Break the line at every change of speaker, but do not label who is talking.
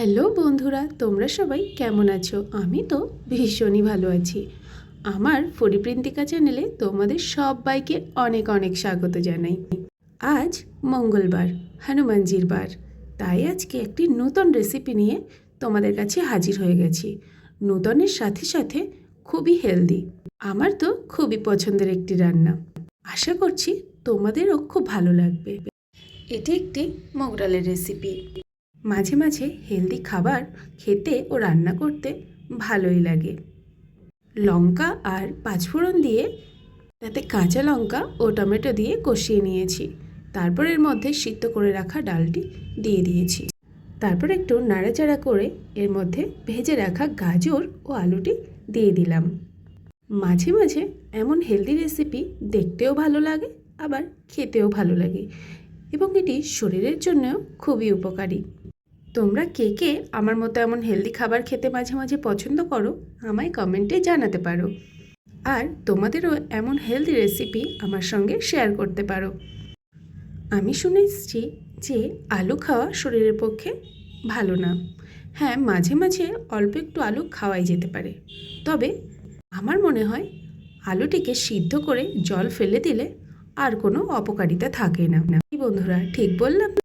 Hello বন্ধুরা, তোমরা সবাই কেমন আছো? আমি তো ভীষণই ভালো আছি। আমার পরিপ্রেন্তিকা চ্যানেলে তোমাদের সবাইকে অনেক অনেক স্বাগত জানাই। আজ মঙ্গলবার, হনুমানজির বার, তাই আজকে একটি নতুন রেসিপি নিয়ে তোমাদের কাছে হাজির হয়ে গেছি। নতুনের সাথে সাথে খুবই হেলদি। আমার তো খুবই পছন্দের একটি রান্না। আশা করছি তোমাদেরও খুব ভালো লাগবে। এটি একটি মুগ ডালের রেসিপি। মাঝে মাঝে হেলদি খাবার খেতে ও রান্না করতে ভালোই লাগে। লঙ্কা আর পাঁচফোড়ন দিয়ে, তাতে কাঁচা লঙ্কা ও টমেটো দিয়ে কষিয়ে নিয়েছি। তারপর এর মধ্যে সিদ্ধ করে রাখা ডালটি দিয়ে দিয়েছি। তারপর একটু নাড়াচাড়া করে এর মধ্যে ভেজে রাখা গাজর ও আলুটি দিয়ে দিলাম। মাঝে মাঝে এমন হেলদি রেসিপি দেখতেও ভালো লাগে, আবার খেতেও ভালো লাগে, এবং এটি শরীরের জন্যও খুবই উপকারী। তোমরা কে কে আমার মতো এমন হেলদি খাবার খেতে মাঝে মাঝে পছন্দ করো, আমায় কমেন্টে জানাতে পারো। আর তোমাদেরও এমন হেলদি রেসিপি আমার সঙ্গে শেয়ার করতে পারো। আমি শুনে এসেছি যে আলু খাওয়া শরীরের পক্ষে ভালো না। হ্যাঁ, মাঝে মাঝে অল্প একটু আলু খাওয়াই যেতে পারে, তবে আমার মনে হয় আলুটিকে সিদ্ধ করে জল ফেলে দিলে আর কোনো অপকারিতা থাকে না। কি বন্ধুরা, ঠিক বললাম?